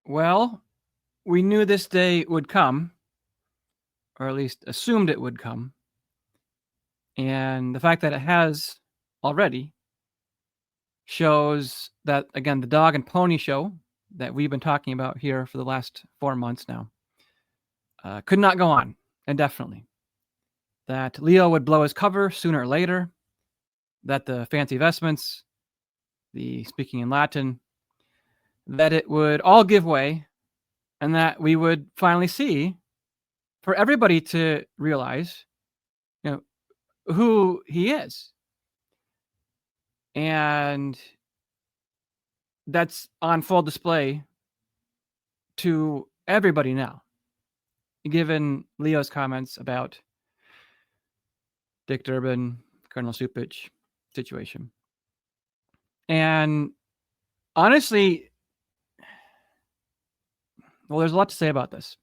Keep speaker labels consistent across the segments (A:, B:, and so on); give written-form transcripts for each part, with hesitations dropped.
A: Well, we knew this day would come, or at least assumed it would come. And the fact that it has already shows that, again, the dog and pony show that we've been talking about here for the last 4 months now could not go on indefinitely. That Leo would blow his cover sooner or later, that the fancy vestments, the speaking in Latin, that it would all give way, and that we would finally see, for everybody to realize, you know, who he is. And that's on full display to everybody now, given Leo's comments about Dick Durbin, Colonel Cupich situation. And honestly, well, there's a lot to say about this.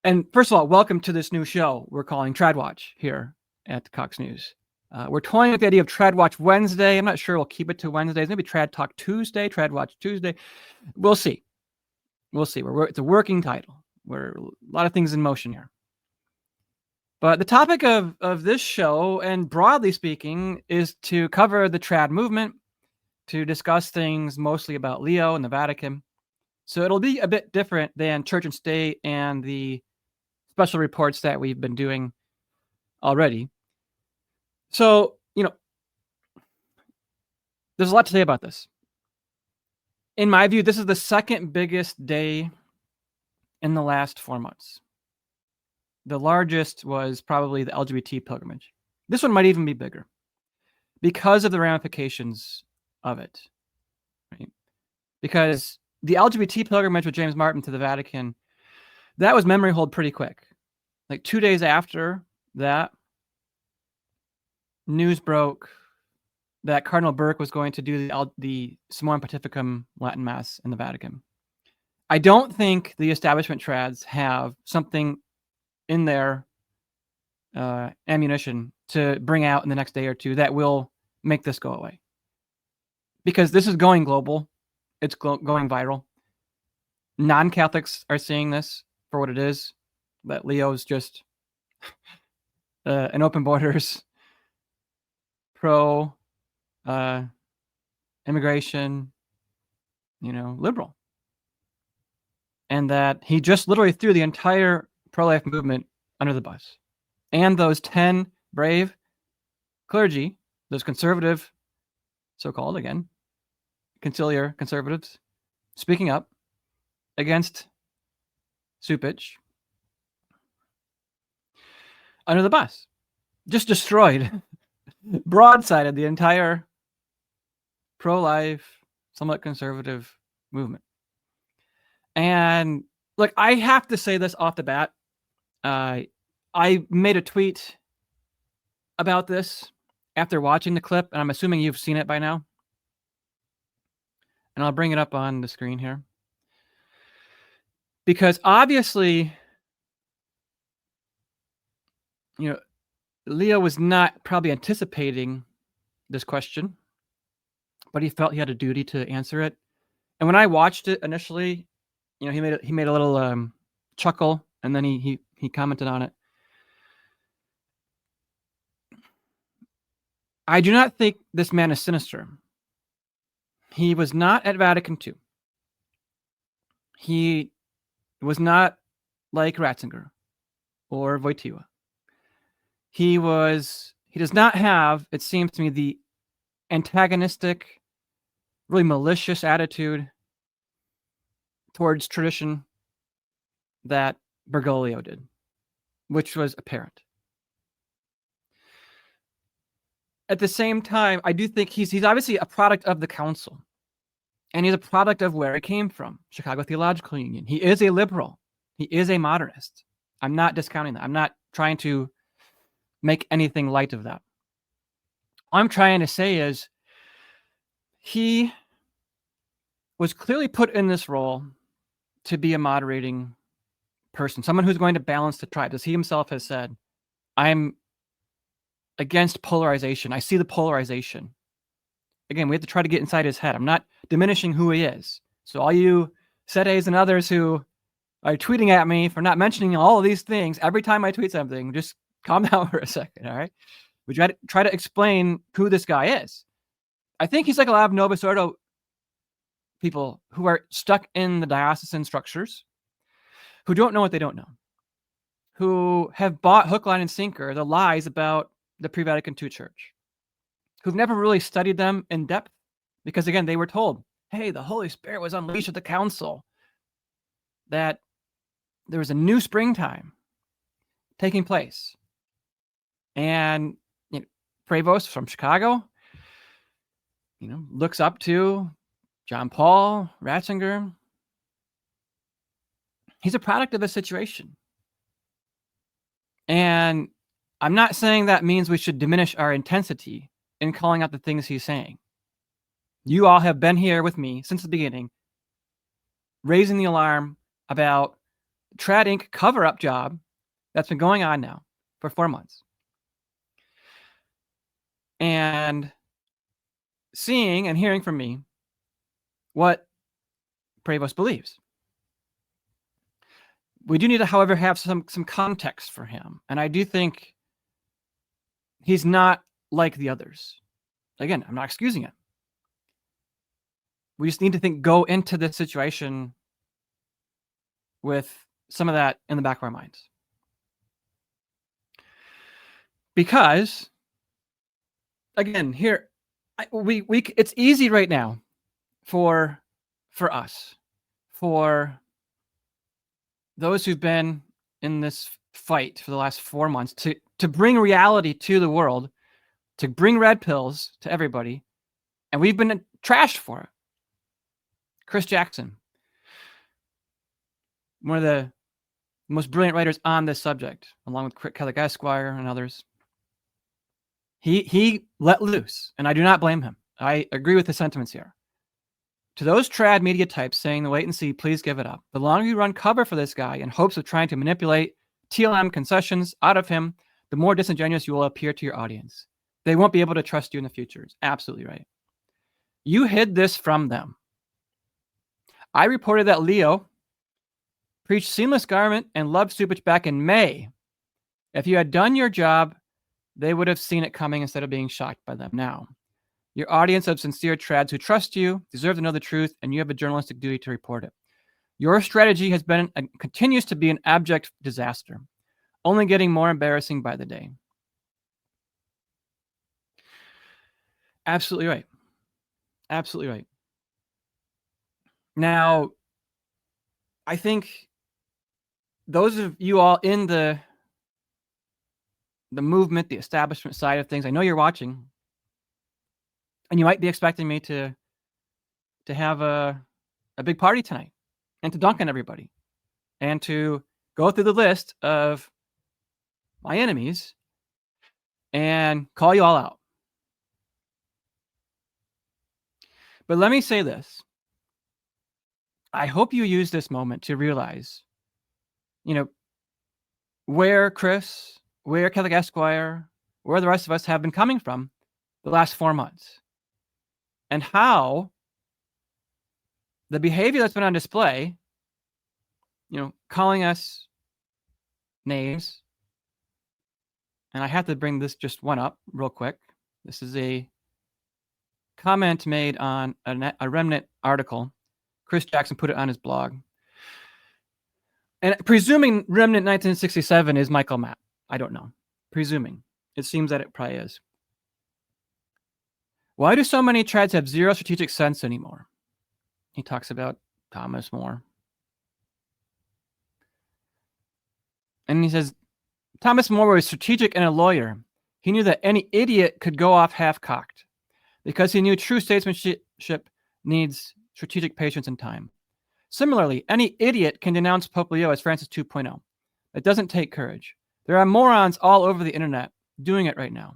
A: And first of all, welcome to this new show we're calling Trad Watch here at Cox News. We're toying with the idea of Trad Watch Wednesday. I'm not sure we'll keep it to Wednesdays. Maybe Trad Talk Tuesday, Trad Watch Tuesday. We'll see. It's a working title. We're a lot of things in motion here. But the topic of this show, and broadly speaking, is to cover the trad movement, to discuss things mostly about Leo and the Vatican. So it'll be a bit different than Church and State and the special reports that we've been doing already. So, there's a lot to say about this. In my view, this is the second biggest day in the last 4 months. The largest was probably the LGBT pilgrimage. This one might even be bigger because of the ramifications of it, right? Because the LGBT pilgrimage with James Martin to the Vatican, that was memory hold pretty quick. Like 2 days after that, news broke that Cardinal Burke was going to do the Summorum Pontificum Latin Mass in the Vatican. I don't think the establishment trads have something in their ammunition to bring out in the next day or two that will make this go away. Because this is going global. It's going viral. Non-Catholics are seeing this for what it is, that Leo's just an open borders, pro immigration, liberal. And that he just literally threw the entire pro-life movement under the bus. And those 10 brave clergy, those conservative, so-called, again, conciliar conservatives, speaking up against Cupich under the bus. Just destroyed, broadsided the entire pro-life, somewhat conservative movement. And look, I have to say this off the bat. I made a tweet about this after watching the clip, and I'm assuming you've seen it by now. And I'll bring it up on the screen here. Because obviously, Leo was not probably anticipating this question, but he felt he had a duty to answer it. And when I watched it initially, he made a little chuckle, and then he commented on it. I do not think this man is sinister. He was not at Vatican II. He was not like Ratzinger or Wojtyła. He does not have, it seems to me, the antagonistic, really malicious attitude towards tradition that Bergoglio did, which was apparent. At the same time, I do think he's obviously a product of the council, and he's a product of where he came from, Chicago Theological Union. He is a liberal. He is a modernist. I'm not discounting that. I'm not trying to make anything light of that. All I'm trying to say is he was clearly put in this role to be a moderating person, someone who's going to balance the tribes. As he himself has said, I'm against polarization. I see the polarization. Again, we have to try to get inside his head. I'm not diminishing who he is. So all you Sedes and others who are tweeting at me for not mentioning all of these things every time I tweet something. Just calm down for a second, all right? We try to explain who this guy is. I think he's like a lot of Novus Ordo people who are stuck in the diocesan structures, who don't know what they don't know, who have bought hook, line, and sinker the lies about the pre-Vatican II church, who've never really studied them in depth because, again, they were told, hey, the Holy Spirit was unleashed at the council, that there was a new springtime taking place. And Prevost from Chicago, looks up to John Paul Ratzinger. He's a product of the situation. And I'm not saying that means we should diminish our intensity in calling out the things he's saying. You all have been here with me since the beginning, raising the alarm about the Trad Inc. cover-up job that's been going on now for 4 months. And seeing and hearing from me what Prevost believes. We do need to, however, have some context for him. And I do think he's not like the others. Again, I'm not excusing it. We just need to go into this situation with some of that in the back of our minds. Because, again, here, it's easy right now for us, for those who've been in this fight for the last 4 months, to bring reality to the world, to bring red pills to everybody, and we've been trashed for it. Chris Jackson, one of the most brilliant writers on this subject, along with Kelly Esquire and others, he let loose, and I do not blame him. I agree with the sentiments here. To those trad media types saying the wait and see, please give it up. The longer you run cover for this guy in hopes of trying to manipulate TLM concessions out of him, the more disingenuous you will appear to your audience. They won't be able to trust you in the future. It's absolutely right. You hid this from them. I reported that Leo preached seamless garment and loved Cupich back in May. If you had done your job, they would have seen it coming instead of being shocked by them now. Your audience of sincere trads who trust you deserve to know the truth, and you have a journalistic duty to report it. Your strategy has been and continues to be an abject disaster, only getting more embarrassing by the day. Absolutely right. Absolutely right. Now, I think those of you all in the movement, the establishment side of things, I know you're watching, and you might be expecting me to have a big party tonight and to dunk on everybody and to go through the list of my enemies and call you all out. But let me say this. I hope you use this moment to realize, where Chris, where Kelly Esquire, where the rest of us have been coming from the last 4 months, and how the behavior that's been on display, calling us names. And I have to bring this just one up real quick. This is a comment made on a Remnant article. Chris Jackson put it on his blog. And presuming Remnant 1967 is Michael Matt. I don't know. Presuming. It seems that it probably is. Why do so many trads have zero strategic sense anymore? He talks about Thomas More. And he says, Thomas More was strategic and a lawyer. He knew that any idiot could go off half-cocked because he knew true statesmanship needs strategic patience and time. Similarly, any idiot can denounce Pope Leo as Francis 2.0. It doesn't take courage. There are morons all over the internet doing it right now.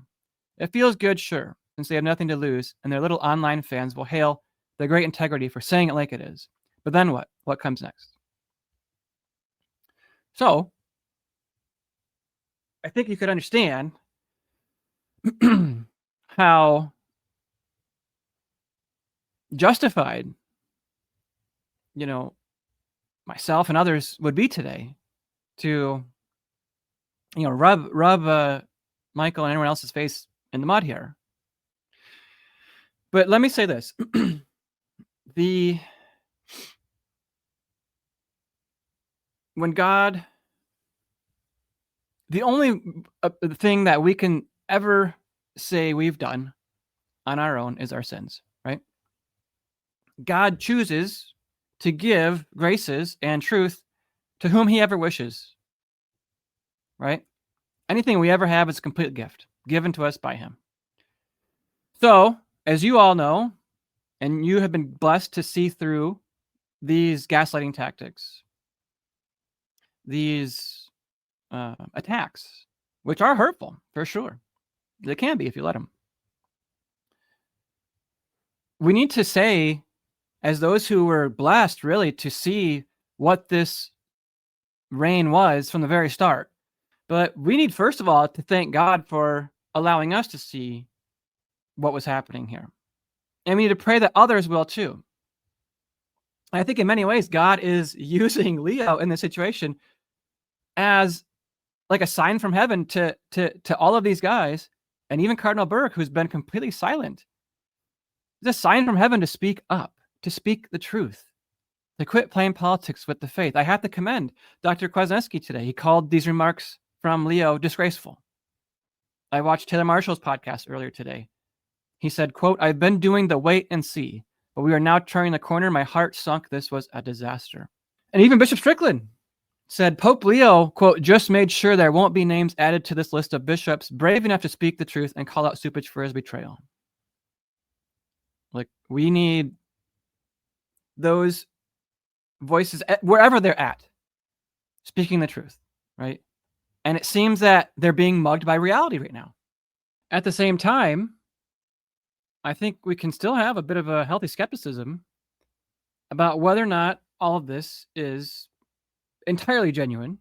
A: It feels good, sure, since they have nothing to lose, and their little online fans will hail their great integrity for saying it like it is. But then what? What comes next? So, I think you could understand how justified, myself and others would be today to, rub Michael and anyone else's face in the mud here. But let me say this. When God, the only thing that we can ever say we've done on our own is our sins, right? God chooses to give graces and truth to whom he ever wishes, right? Anything we ever have is a complete gift given to us by him. So, as you all know, and you have been blessed to see through these gaslighting tactics, these attacks, which are hurtful for sure. They can be if you let them. We need to say, as those who were blessed really to see what this reign was from the very start, but we need first of all to thank God for allowing us to see what was happening here. And we need to pray that others will too. I think in many ways, God is using Leo in this situation as like a sign from heaven to all of these guys, and even Cardinal Burke, who's been completely silent. It's a sign from heaven to speak up, to speak the truth, to quit playing politics with the faith. I have to commend Dr. Kwasniewski today. He called these remarks from Leo disgraceful. I watched Taylor Marshall's podcast earlier today. He said, quote, "I've been doing the wait and see, but we are now turning the corner. My heart sunk. This was a disaster." And even Bishop Strickland said, Pope Leo, quote, "just made sure there won't be names added to this list of bishops brave enough to speak the truth and call out Cupich for his betrayal." Like, we need those voices wherever they're at, speaking the truth, right? And it seems that they're being mugged by reality right now. At the same time, I think we can still have a bit of a healthy skepticism about whether or not all of this is entirely genuine.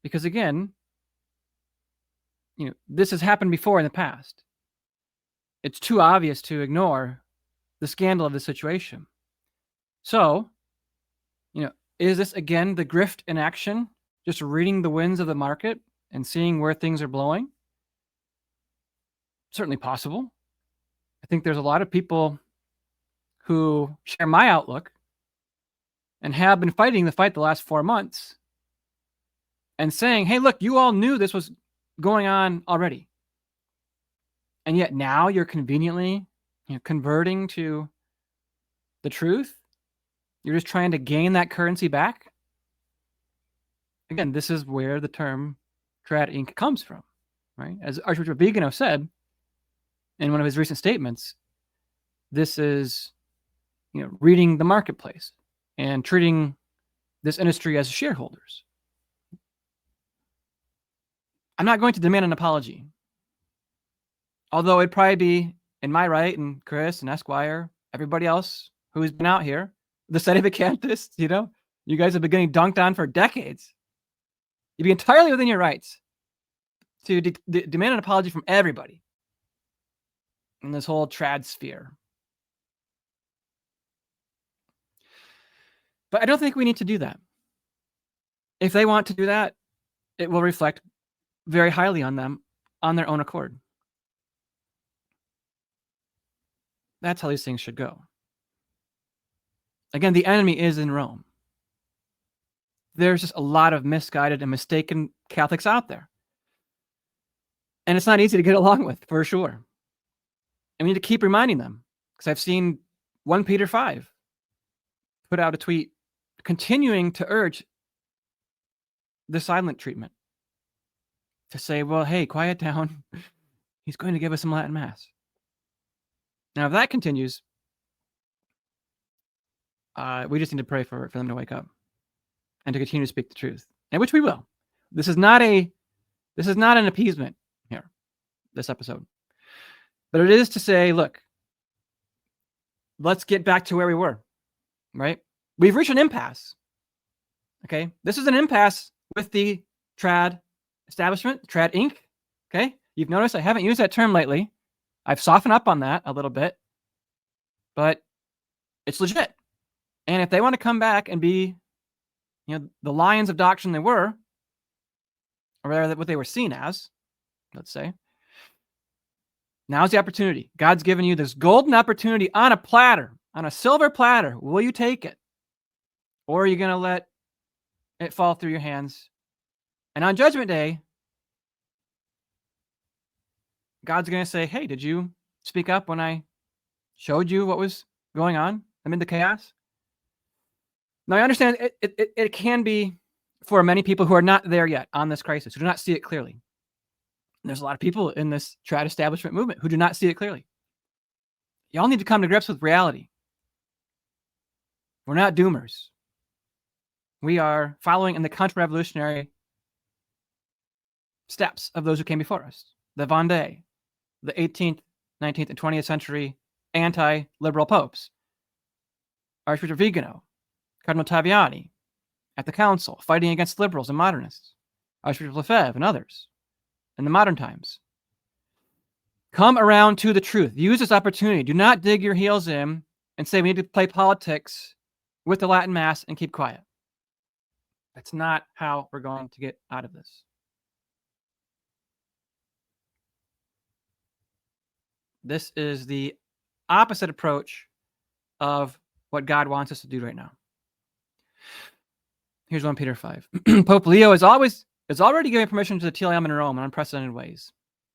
A: Because again, this has happened before in the past. It's too obvious to ignore the scandal of the situation. So, is this again the grift in action? Just reading the winds of the market and seeing where things are blowing? Certainly possible. I think there's a lot of people who share my outlook and have been fighting the fight the last 4 months and saying, hey, look, you all knew this was going on already. And yet now you're conveniently converting to the truth. You're just trying to gain that currency back. Again, this is where the term Trad Inc. comes from, right? As Archbishop Vigano said in one of his recent statements, this is reading the marketplace and treating this industry as shareholders. I'm not going to demand an apology, although it'd probably be in my right, and Chris and Esquire, everybody else who's been out here, the sedevacantists, you guys have been getting dunked on for decades. You'd be entirely within your rights to demand an apology from everybody in this whole trad sphere. But I don't think we need to do that. If they want to do that, it will reflect very highly on them on their own accord. That's how these things should go. Again, the enemy is in Rome. There's just a lot of misguided and mistaken Catholics out there. And it's not easy to get along with, for sure. And we need to keep reminding them, because I've seen 1 Peter 5 put out a tweet continuing to urge the silent treatment, to say, well, hey, quiet down. He's going to give us some Latin Mass. Now, if that continues, we just need to pray for them to wake up and to continue to speak the truth, and which we will. This is not an appeasement here, this episode, but it is to say, look, let's get back to where we were, right? We've reached an impasse. Okay, this is an impasse with the trad establishment, Trad Inc. Okay, you've noticed I haven't used that term lately. I've softened up on that a little bit, but it's legit. And if they want to come back and be the lions of doctrine they were, or rather what they were seen as, let's say. Now's the opportunity. God's given you this golden opportunity on a platter, on a silver platter. Will you take it? Or are you going to let it fall through your hands? And on Judgment Day, God's going to say, hey, did you speak up when I showed you what was going on amid the chaos? Now, I understand it can be for many people who are not there yet on this crisis, who do not see it clearly. There's a lot of people in this trad establishment movement who do not see it clearly. Y'all need to come to grips with reality. We're not doomers. We are following in the counter-revolutionary steps of those who came before us. The Vendée, the 18th, 19th, and 20th century anti-liberal popes. Archbishop Vigano, Cardinal Taviani, at the council, fighting against liberals and modernists. Archbishop Lefebvre and others in the modern times. Come around to the truth. Use this opportunity. Do not dig your heels in and say we need to play politics with the Latin Mass and keep quiet. That's not how we're going to get out of this. This is the opposite approach of what God wants us to do right now. Here's 1 Peter 5. Pope Leo is already giving permission to the TLM in Rome in unprecedented ways.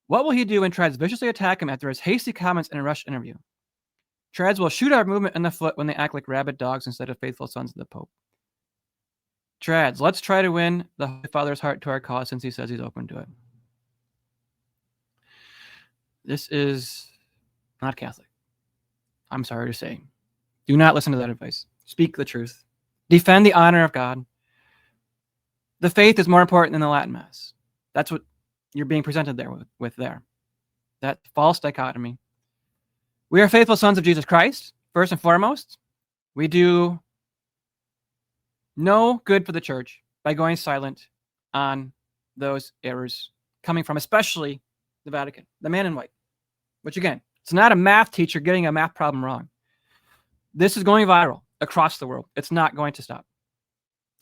A: What will he do when trads viciously attack him after his hasty comments in a rushed interview? Trads will shoot our movement in the foot when they act like rabid dogs instead of faithful sons of the Pope. Trads, let's try to win the Holy Father's heart to our cause since he says he's open to it. This is not Catholic. I'm sorry to say. Do not listen to that advice. Speak the truth. Defend the honor of God. The faith is more important than the Latin Mass. That's what you're being presented there with there. That false dichotomy. We are faithful sons of Jesus Christ, first and foremost. We do no good for the church by going silent on those errors coming from especially the Vatican, the man in white, which again, it's not a math teacher getting a math problem wrong. This is going viral across the world. It's not going to stop.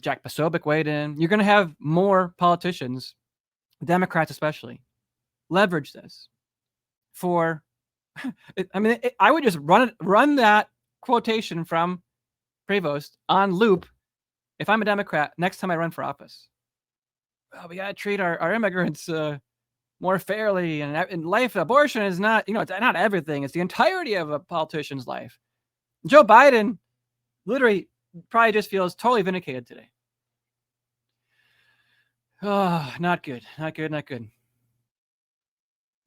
A: Jack Posobiec weighed in. You're going to have more politicians, Democrats especially, leverage this for, I would just run that quotation from Prevost on loop if I'm a Democrat next time I run for office. Well, we got to treat our immigrants more fairly, and in life, abortion is not, it's not everything. It's the entirety of a politician's life. Joe Biden literally probably just feels totally vindicated today. Oh, not good. Not good. Not good.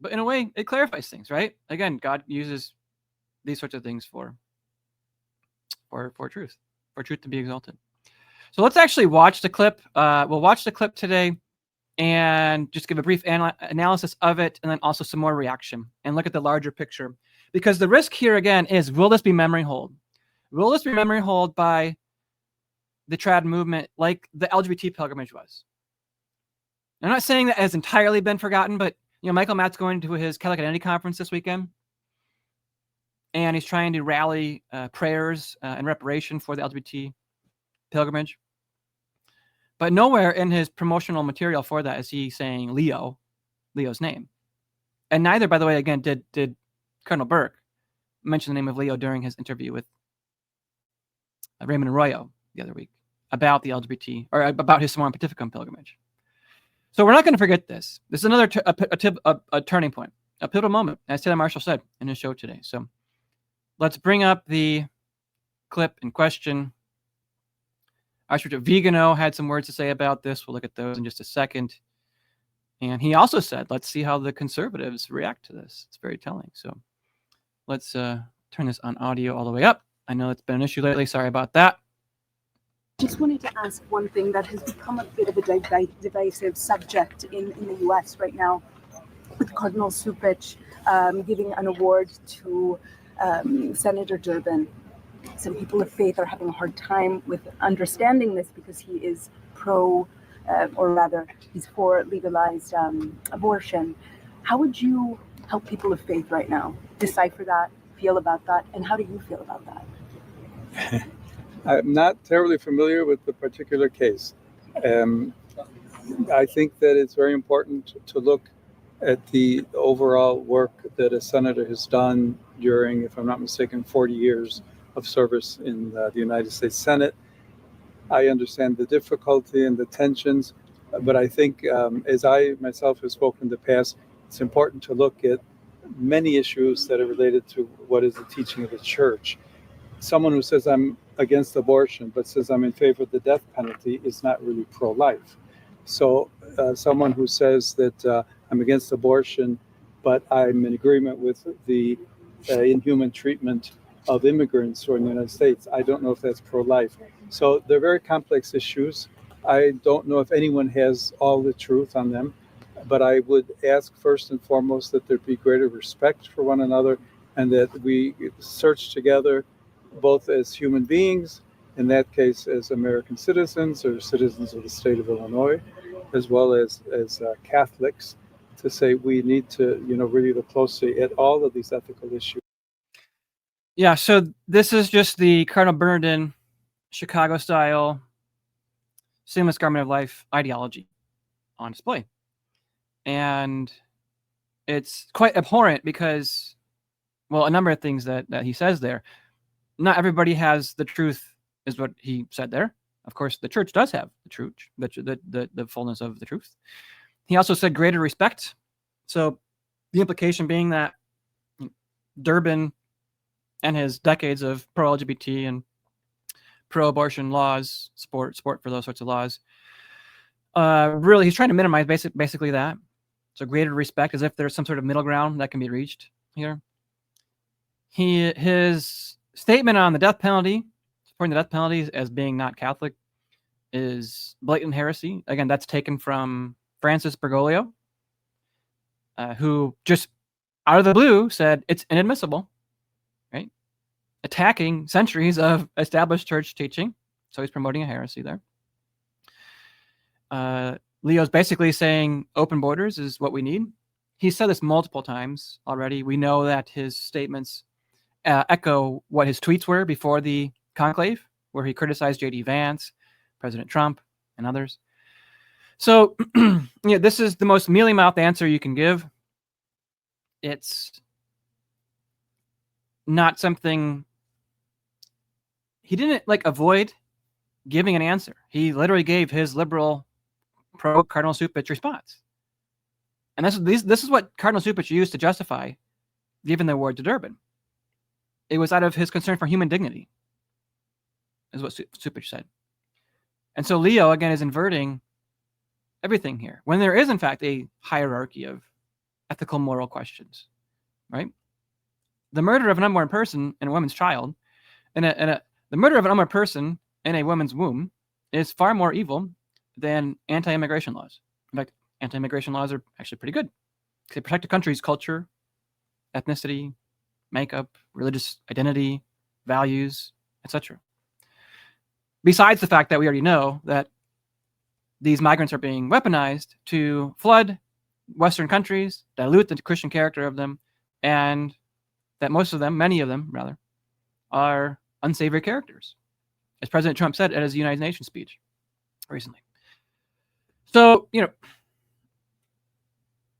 A: But in a way, it clarifies things, right? Again, God uses these sorts of things for truth, for truth to be exalted. So let's actually watch the clip. We'll watch the clip today and just give a brief analysis of it, and then also some more reaction and look at the larger picture. Because the risk here, again, is will this be memory hold? Will this be memory hold by the trad movement like the LGBT pilgrimage was? I'm not saying that has entirely been forgotten, but Michael Matt's going to his Catholic Identity Conference this weekend, and he's trying to rally prayers and reparation for the LGBT pilgrimage. But nowhere in his promotional material for that is he saying Leo's name. And neither, by the way, again, did Cardinal Burke mention the name of Leo during his interview with Raymond Arroyo the other week about the LGBT, or about his Summorum Pontificum pilgrimage. So we're not going to forget this. This is another a turning point, a pivotal moment, as Taylor Marshall said in his show today. So let's bring up the clip in question. Archbishop Vigano had some words to say about this. We'll look at those in just a second. And he also said, let's see how the conservatives react to this. It's very telling. So let's turn this on audio all the way up. I know it's been an issue lately. Sorry about that.
B: Just wanted to ask one thing that has become a bit of a divisive subject in the U.S. right now, with Cardinal Cupich giving an award to Senator Durbin. Some people of faith are having a hard time with understanding this because he is he's for legalized abortion. How would you help people of faith right now decipher that, feel about that, and how do you feel about that?
C: I'm not terribly familiar with the particular case. I think that it's very important to look at the overall work that a senator has done during, if I'm not mistaken, 40 years of service in the United States Senate. I understand the difficulty and the tensions, but I think, as I myself have spoken in the past, it's important to look at many issues that are related to what is the teaching of the church. Someone who says I'm against abortion but says I'm in favor of the death penalty is not really pro-life. So someone who says that I'm against abortion but I'm in agreement with the inhuman treatment of immigrants who are in the United States, I don't know if that's pro-life. So they're very complex issues. I don't know if anyone has all the truth on them, but I would ask first and foremost that there be greater respect for one another and that we search together, both as human beings, in that case as American citizens or citizens of the state of Illinois, as well as Catholics, to say we need to, really look closely at all of these ethical issues.
A: Yeah, so this is just the Cardinal Bernardin Chicago-style seamless garment of life ideology on display. And it's quite abhorrent because, well, a number of things that he says there. Not everybody has the truth, is what he said there. Of course, the church does have the truth, the fullness of the truth. He also said greater respect. So the implication being that Durbin and his decades of pro-LGBT and pro-abortion laws, support for those sorts of laws, really he's trying to minimize basically that. So greater respect, as if there's some sort of middle ground that can be reached here. His statement on the death penalty, supporting the death penalty as being not Catholic, is blatant heresy. Again, that's taken from Francis Bergoglio, who just out of the blue said it's inadmissible, right? Attacking centuries of established church teaching. So he's promoting a heresy there. Leo's basically saying open borders is what we need. He's said this multiple times already. We know that his statements echo what his tweets were before the conclave, where he criticized J.D. Vance, President Trump, and others. So this is the most mealy-mouthed answer you can give. It's not something... He didn't avoid giving an answer. He literally gave his liberal pro-Cardinal Cupich response. And this is what Cardinal Cupich used to justify giving the award to Durbin. It was out of his concern for human dignity, is what Cupich said. And so Leo, again, is inverting everything here, when there is, in fact, a hierarchy of ethical, moral questions, right? The murder of an unborn person and a woman's child, the murder of an unborn person in a woman's womb is far more evil than anti-immigration laws. In fact, anti-immigration laws are actually pretty good. They protect a country's culture, ethnicity, makeup, religious identity, values, etc. Besides the fact that we already know that these migrants are being weaponized to flood Western countries, dilute the Christian character of them, and that many of them rather, are unsavory characters, as President Trump said at his United Nations speech recently. So,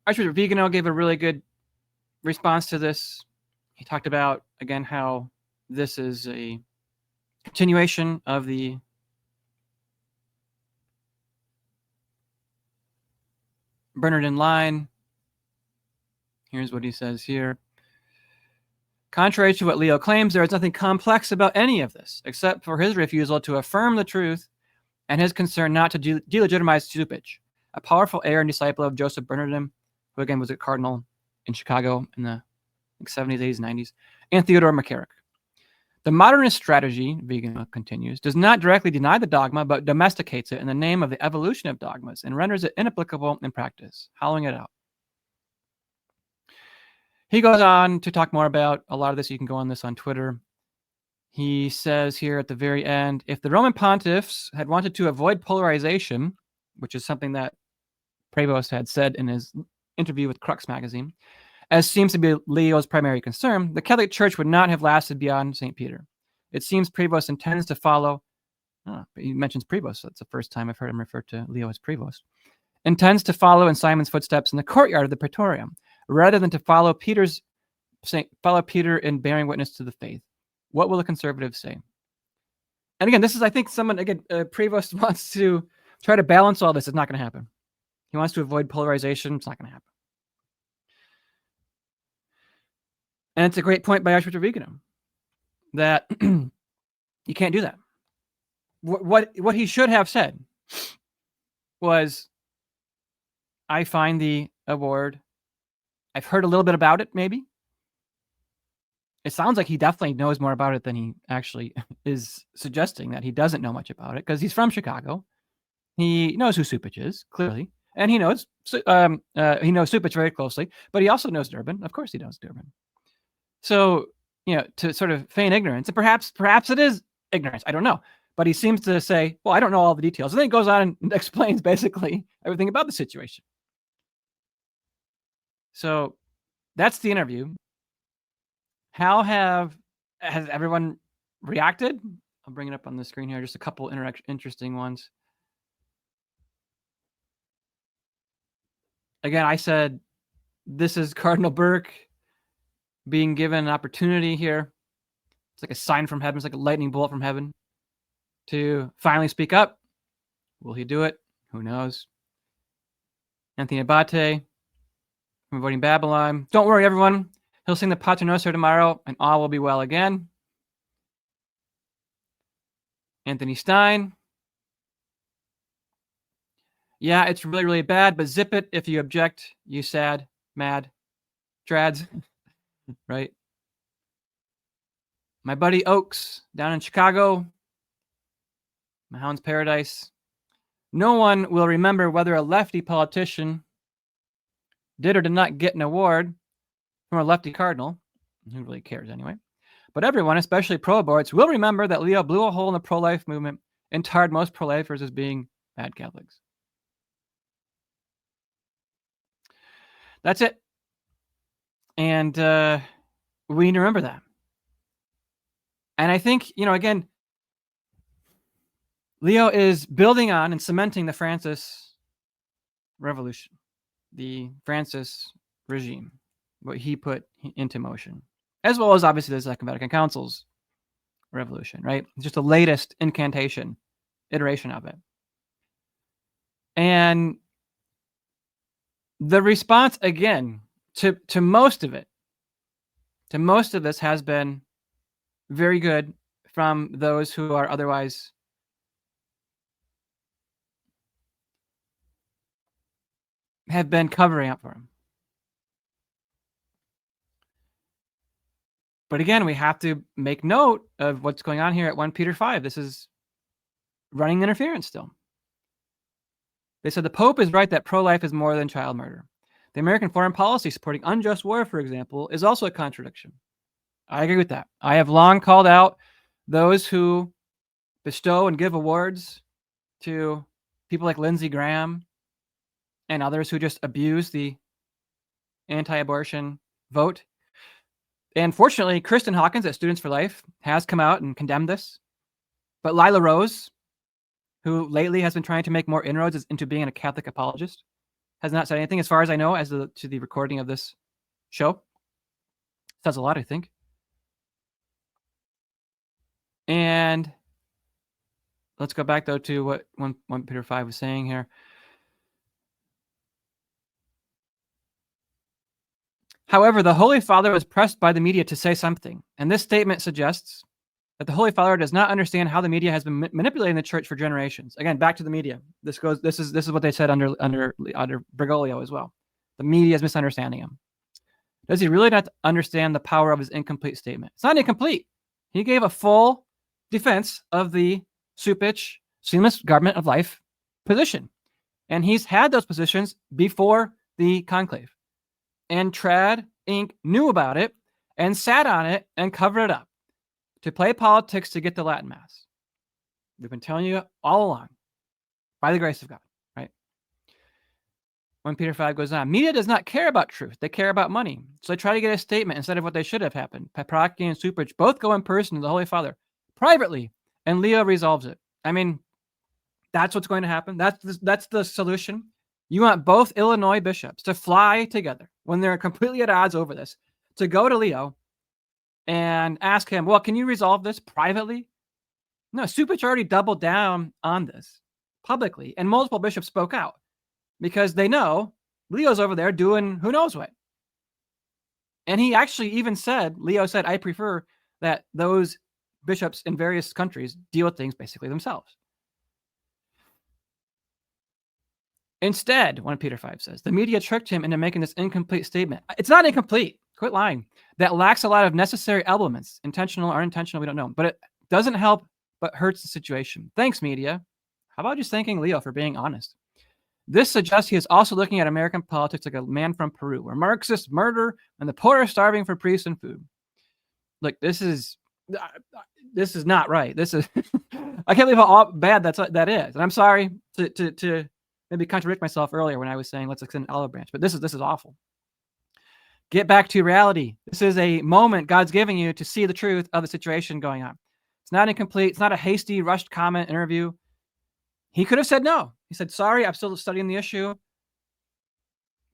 A: Archbishop Vigano gave a really good response to this. He talked about, again, how this is a continuation of the Bernardin line. Here's what he says here. Contrary to what Leo claims, there is nothing complex about any of this, except for his refusal to affirm the truth and his concern not to delegitimize Cupich, a powerful heir and disciple of Joseph Bernardin, who again was a cardinal in Chicago in the 70s, 80s, 90s, and Theodore McCarrick. The modernist strategy, Vigano continues, does not directly deny the dogma, but domesticates it in the name of the evolution of dogmas and renders it inapplicable in practice, hollowing it out. He goes on to talk more about a lot of this. You can go on this on Twitter. He says here at the very end, if the Roman pontiffs had wanted to avoid polarization, which is something that Prevost had said in his interview with Crux magazine, as seems to be Leo's primary concern, the Catholic Church would not have lasted beyond St. Peter. It seems Prevost intends to follow. He mentions Prevost. So that's the first time I've heard him refer to Leo as Prevost. Intends to follow in Simon's footsteps in the courtyard of the Praetorium, rather than to follow Peter in bearing witness to the faith. What will the conservatives say? And again, this is, I think, Prevost wants to try to balance all this. It's not going to happen. He wants to avoid polarization. It's not going to happen. And it's a great point by Archbishop Reganum that you can't do that. What he should have said was, I find the award, I've heard a little bit about it, maybe. It sounds like he definitely knows more about it than he actually is suggesting, that he doesn't know much about it, because he's from Chicago. He knows who Cupich is, clearly. And he knows Cupich very closely, but he also knows Durbin. Of course he knows Durbin. So, to sort of feign ignorance, and perhaps it is ignorance, I don't know. But he seems to say, well, I don't know all the details. And then he goes on and explains basically everything about the situation. So that's the interview. How has everyone reacted? I'll bring it up on the screen here. Just a couple interesting ones. Again, I said this is Cardinal Burke being given an opportunity here. It's like a sign from heaven. It's like a lightning bolt from heaven to finally speak up. Will he do it? Who knows? Anthony Abate from Avoiding Babylon. Don't worry, everyone. He'll sing the Pater Noster tomorrow, and all will be well again. Anthony Stein. Yeah, it's really, really bad, but zip it if you object, you sad, mad, trads. Right? My buddy Oaks down in Chicago. Mahound's Paradise. No one will remember whether a lefty politician did or did not get an award from a lefty cardinal. Who really cares anyway? But everyone, especially pro-aborts, will remember that Leo blew a hole in the pro-life movement and tarred most pro-lifers as being bad Catholics. That's it. And we need to remember that. And I think, again, Leo is building on and cementing the Francis revolution, the Francis regime, what he put into motion, as well as obviously the Second Vatican Council's revolution, right? It's just the latest incantation, iteration of it. And the response, again, to most of it, to most of this has been very good from those who are otherwise have been covering up for him. But again, we have to make note of what's going on here at 1 Peter 5. This is running interference still. They said the Pope is right that pro-life is more than child murder. The American foreign policy supporting unjust war, for example, is also a contradiction. I agree with that. I have long called out those who bestow and give awards to people like Lindsey Graham and others who just abuse the anti-abortion vote. And fortunately, Kristen Hawkins at Students for Life has come out and condemned this. But Lila Rose, who lately has been trying to make more inroads into being a Catholic apologist, has not said anything, as far as I know, as to the recording of this show. Says a lot, I think. And let's go back, though, to what 1 Peter 5 was saying here. However, the Holy Father was pressed by the media to say something, and this statement suggests that the Holy Father does not understand how the media has been manipulating the church for generations. Again, back to the media. This is what they said under Bergoglio as well. The media is misunderstanding him. Does he really not understand the power of his incomplete statement? It's not incomplete. He gave a full defense of the Cupich seamless government of life position, and he's had those positions before the conclave. And Trad Inc. knew about it and sat on it and covered it up to play politics to get the Latin Mass. We've been telling you all along, by the grace of God, right? 1 Peter 5 goes on, media does not care about truth. They care about money. So they try to get a statement instead of what they should have happened. Paprocki and Cupich both go in person to the Holy Father. privately, and Leo resolves it. I mean, that's what's going to happen. That's the solution. You want both Illinois bishops to fly together when they're completely at odds over this, to go to Leo and ask him, well, can you resolve this privately? No, Cupich already doubled down on this publicly, and multiple bishops spoke out because they know Leo's over there doing who knows what. And he actually even said, Leo said, I prefer that those bishops in various countries deal with things basically themselves. Instead, 1 Peter 5 says, the media tricked him into making this incomplete statement. It's not incomplete. Quit lying. That lacks a lot of necessary elements, intentional or unintentional, we don't know. But it doesn't help, but hurts the situation. Thanks, media. How about just thanking Leo for being honest? This suggests he is also looking at American politics like a man from Peru, where Marxists murder and the poor are starving for priests and food. Look, this is not right. This is I can't believe how bad that is. And I'm sorry to maybe contradict myself earlier when I was saying let's extend olive branch, but this is awful. Get back to reality. This is a moment God's giving you to see the truth of the situation going on. It's not incomplete. It's not a hasty, rushed comment interview. He could have said no. He said, sorry, I'm still studying the issue.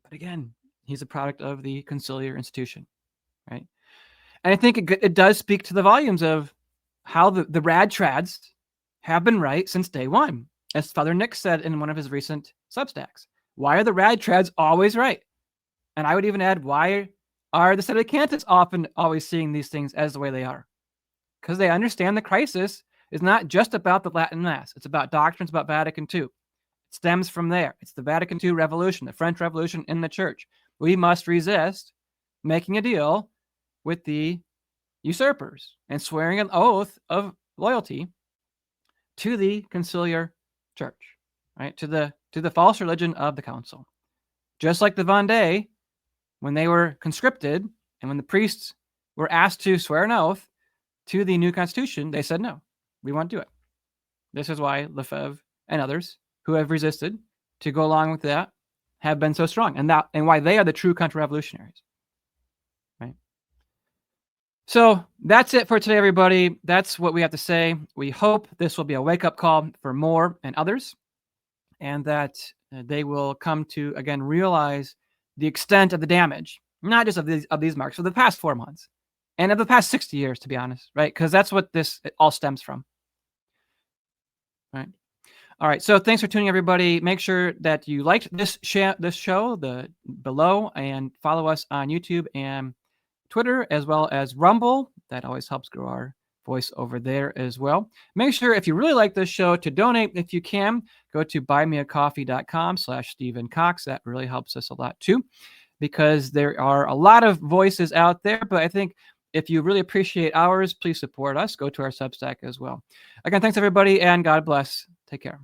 A: But again, he's a product of the conciliar institution, right? And I think it does speak to the volumes of how the rad trads have been right since day one. As Father Nick said in one of his recent Substacks, why are the rad trads always right? And I would even add, why are the sedevacantists often always seeing these things as the way they are? Because they understand the crisis is not just about the Latin Mass. It's about doctrines about Vatican II. It stems from there. It's the Vatican II revolution, the French Revolution in the church. We must resist making a deal with the usurpers and swearing an oath of loyalty to the conciliar church, right? To the false religion of the council. Just like the Vendée, when they were conscripted and when the priests were asked to swear an oath to the new constitution, they said, no, we won't do it. This is why Lefebvre and others who have resisted to go along with that have been so strong, and why they are the true counter-revolutionaries, right? So that's it for today, everybody. That's what we have to say. We hope this will be a wake-up call for more and others, and that they will come to, again, realize the extent of the damage, not just of these marks, for the past 4 months, and of the past 60 years, to be honest, right? Because that's what it all stems from, right? All right, so thanks for tuning, everybody. Make sure that you liked this show below, and follow us on YouTube and Twitter, as well as Rumble. That always helps grow our voice over there as well. Make sure, if you really like this show, to donate if you can. Go to buymeacoffee.com/Stephen Cox. That really helps us a lot too, because there are a lot of voices out there, but I think if you really appreciate ours, please support us. Go to our Substack as well. Again, thanks everybody, and God bless. Take care.